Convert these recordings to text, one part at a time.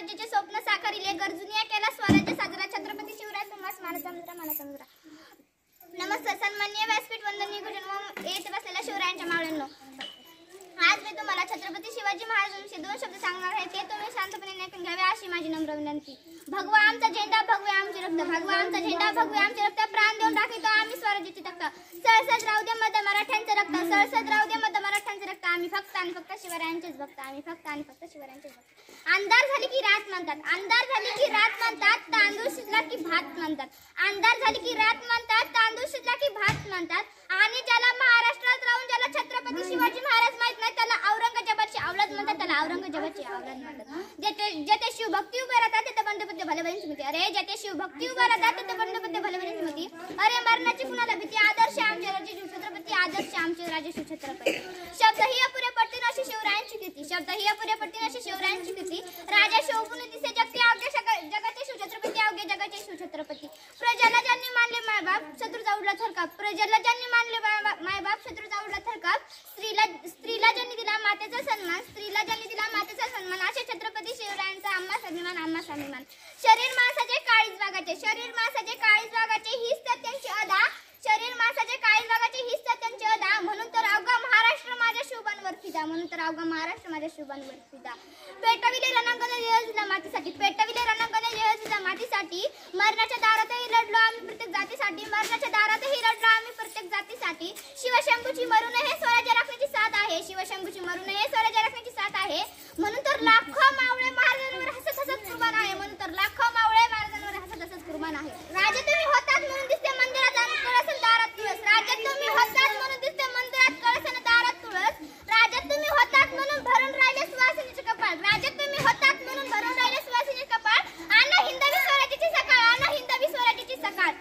स्वराज्याचे स्वप्न साकारिले गरजुनिया केला स्वराज्य साजरा छत्रपती शिवराय तुम्हास मानसमुद्रा नमस्कार सन्माननीय व्यासपीठ वंदनीय गुरुजन येथे बसलेल्या शिवरायांच्या मावळ्यांनो, आज मी तुम्हाला छत्रपती शिवाजी महाराजांविषयी 2 शब्द सांगणार आहे, ते तुम्ही शांतपणे ऐकून घ्यावे अशी माझी नम्र विनंती। भगवा आमचा झेंडा भगवे आमचे रक्त, भगवा आमचा झेंडा भगवे आमचे रक्त, प्राण देऊन राखीतो आम्ही स्वराज्याची तख्त, सळसळ राहू दे मत मराठ्यांचे रक्त, सळसळ राहू दे मत मराठ्यांचे रक्त, आम्ही फक्त आणि फक्त शिवरायांचेच भक्त, आम्ही फक्त आणि फक्त शिवरायांचेच भक्त। अंधार झाली की रात म्हणतात, अंधार झाली की रात म्हणतात, तांदूळ शिजला की भात म्हणतात, अंधार झाली की रात म्हणतात, तांदूळ शिजला की भात म्हणतात, आणि ज्याला महाराष्ट्रात राहून ज्याला छत्रपती शिवाजी महाराज माहित नाही त्याला औरंगजेबाची औलाद म्हणतात, त्याला औरंगजेबाची औलाद म्हणतात। जेथे शिवभक्ती उभे राहतात तिथे बंधुपत्य भलेबरी स्मृती, अरे जेथे शिवभक्ती उभे राहतात तिथे बंधुपत्य भलेबरी स्मृती, अरे मरणाची कुणाला भीती, आदर्श आमचे राजे शिवछत्रपती, आदर्श आमचे राजे शिवछत्रपती। शब्द ही अपुरे पडतील अशी शिवरायांची कीर्ती, शब्द ही अपुरे पडतील अशी शिवरायांची कीर्ती, राजा शोभून दिसे जगते अवघे जगाचे शिवछत्रपती, अवघे जगाचे शिवछत्रपती। प्रजेला ज्यांनी मानले मायबाप शत्रूचा उडला थरकाप, प्रजेला ज्यांनी मानले मायबाप शत्रूचा उडला थरकाप, स्त्रीला ज्यांनी दिला मातेचा सन्मान, स्त्रीला ज्यांनी दिला मातेचा सन्मान, असे छत्रपती शिवरायांचा आम्हा स्वाभिमान, आम्हा स्वाभिमान। शरीर माणसाचे काळीज वागाचे, शरीर माणसाचे काळीज वागाचे हीच तर त्यांची अदा, शरीर माणसाचे काळीज वागाचे हीच तर त्यांची अदा, म्हणून तर अवघा महाराष्ट्र माझ्या शुभांवर फिदा, म्हणून तर अवघा महाराष्ट्र माझ्या शुभांवर फिदा। पेटविले रणांगणे लिहिला मातीसाठी, पेटविले रणांगणे लिहिला मातीसाठी, मरणाच्या दारातही लढलो आम्ही प्रत्येक जातीसाठी, मरणाच्या दारातही लढलो आम्ही प्रत्येक जातीसाठी। शिवशंभूची मरू नये स्वराज्य राखण्याची साथ आहे, शिवशंभूची मरू नये स्वराज्य राखण्याची साथ आहे, म्हणून तर लाखो मावळे महाराजांवर हसत हसत कुर्बान आहे, म्हणून तर लाखो मावळे महाराजांवर हसत हसत कुर्बान आहे। राज्य तुम्ही होतात म्हणून दिसते मंदिरात आणि कळसन दारात तुळस, राज्य तुम्ही होतात म्हणून दिसते मंदिरात कळसन दारात तुळस, राज्य तुम्ही होतात म्हणून भरून राहिले सुवासिनीचे कपाळ, राज्य तुम्ही होतात म्हणून भरून राहिले सुवासिनीचे कपाळ, आणा हिंदवी स्वराज्याची सकाळ, आणा हिंदवी स्वराज्याची सकाळ।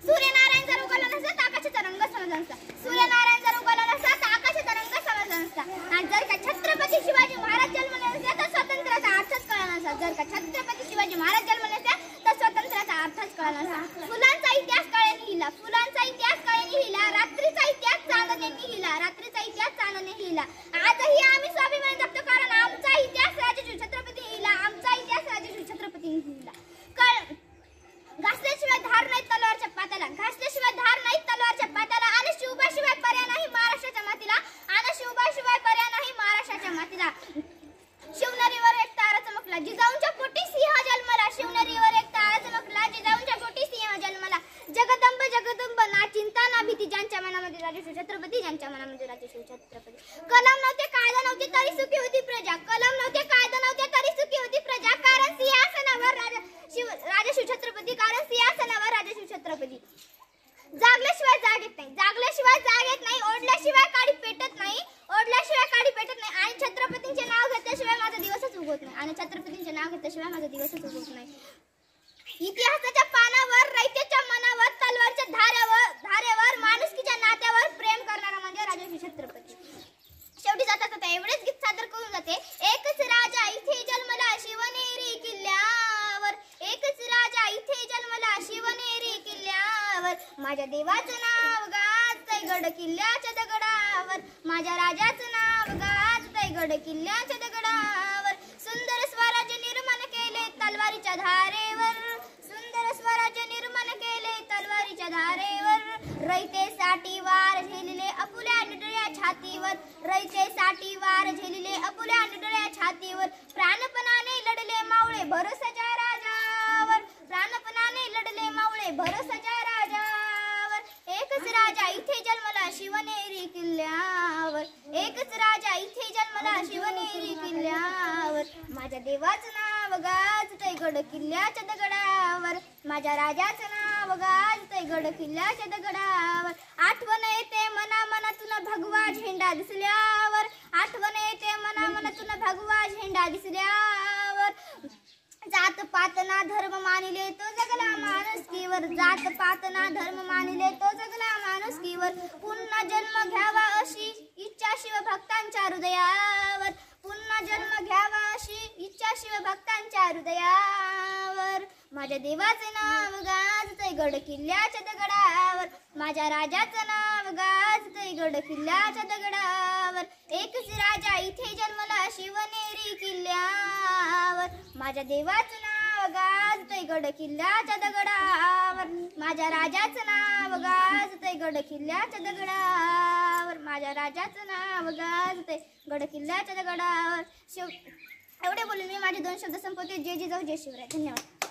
सूर्यनारायण जर उगवला नसता तर आकाशाचा रंग समजला नसता, सूर्यनारायण जर उगवला नसता तर आकाशाचा रंग समजला नसता, आणि जर का छत्रपती शिवाजी महाराज जन्मले नसते तर स्वातंत्र्याचा अर्थच कळला नसता, जर का छत्रपती शिवाजी महाराज जन्मले नसते तर स्वातंत्र्याचा अर्थच कळला नसता। फुलांचा इतिहास काळे लिहिला, फुलांचा इतिहास काळे लिहिला, रात्रीचा इतिहास चांदणे लिहिला, रात्रीचा इतिहास चांदणे लिहिला, आजही आम्ही स्वाभिमान जपतो कारण आमचा इतिहास राजे शिवछत्रपती लिहिला, आमचा इतिहास राजे शिवछत्रपती लिहिला। घासल्याशिवाय धार नाही तलवारच्या पात्याला, घासल्याशिवाय धार नाही तलवारच्या पात्याला, आणि शिवबाशिवाय पर्याय नाही महाराष्ट्राच्या मातीला, आणि शिवबाशिवाय पर्याय नाही महाराष्ट्राच्या मातीला। शिवनेरीवर एक तारा चमकला, जिजाऊंच्या पोटी सिंह जन्मला, शिवनेरीवर एक तारा चमकला, जिजाऊंच्या पोटी सिंह जन्मला, जगदंब जगदंब ना चिंता ना भीती, ज्यांच्या मनामध्ये राजे शिवछत्रपती, ज्यांच्या मनामध्ये राजे शिवछत्रपती। कलम नव्हते कायदा नव्हते तरी सुखी होती प्रजा, कलम नव्हते कायदा नव्हते तरी सुखी होती प्रजा, कारण सिंहासनावर राजा शिवछत्रपती, कारण सिंहासनावर राजा शिवछत्रपती। जागल्याशिवाय जाग येत नाही, जागल्याशिवाय जाग येत नाही, ओढल्याशिवाय काडी पेटत नाही, ओढल्याशिवाय काडी पेटत नाही, आणि छत्रपतींचे नाव घेतल्याशिवाय माझा दिवसच उगवत नाही, आणि छत्रपतींचे नाव घेतल्याशिवाय माझा दिवसच उगवत नाही। इतिहासाच्या पानावर रयतेच्या मनावर तलवारच्या धारेवर माणुसकीच्या नात्यावर प्रेम करणारा म्हणजे राजा शिवछत्रपती। शेवटी जाता एवढेच गीत सादर करून जाते। एकच राजा इथे जन्मला शिवनेरी किल्ल्यावर, एकच राजा इथे जन्मला शिवनेरी किल्ल्यावर, माझ्या देवाचं नाव गाजतंय गड किल्ल्याच्या दगडावर, माझ्या राजाचं नाव गाजतंय गड किल्ल्याच्या दगडावर, सुंदर स्वराज्य निर्माण केले तलवारीच्या धारेवर, सुंदर स्वराज्य निर्माण केले तलवारीच्या धारेवर, रयतेसाठी वार झेलले अपुल्या निडळ्या छातीवर, रयतेसाठी वार झेलले अपुल्या निडळ्या छातीवर, प्राणपणाने लढले मावळे भरोसाच्या राजावर, प्राणपणाने लढले मावळे भरोसाच्या राजावर, एकच राजा इथे जन्मला शिवनेरी किल्ल्यावर, एकच राजा इथे जन्मला शिवनेरी किल्ल्यावर, माझ्या देवाचं नाव गाजतंय गड किल्ल्याच्या दगडावर, माझ्या राजाचं नाव गाजतंय गड किल्ल्याच्या दगडावर, आठवण येते मना मनातून भगवा झेंडा दिसल्यावर, आठवण येते मना मनातून भगवा झेंडा दिसल्यावर, जात पात ना धर्म मानिले तो जगला माणुसकीवर, जात पात ना धर्म मानिले तो जगला माणुसकीवर, पुन्हा जन्म घ्यावा अशी इच्छा शिवभक्तांच्या हृदयावर, पुन्हा जन्म घ्यावा अशी इच्छा शिवभक्तांच्या हृदयावर, माझ्या देवाचं नाव गाजतंय गड किल्ल्याच्या दगडावर, माझ्या राजाचं नाव गाजतंय गड किल्ल्याच्या दगडावर, एकच राजा इथे जन्मला शिवनेरी किल्ल्यावर। दगडावर माझ्या देवाचं नाव गाजतंय गड किल्ल्याच्या दगडावर माझ्या राजाचं नाव गाजतंय गड किल्ल्याच्या दगडावर माझ्या राजाचं नाव गाजतंय गड किल्ल्याच्या दगडावर एवढे बोलून मी माझे 2 शब्द संपवते. जय जिजाऊ जय शिवराय. धन्यवाद.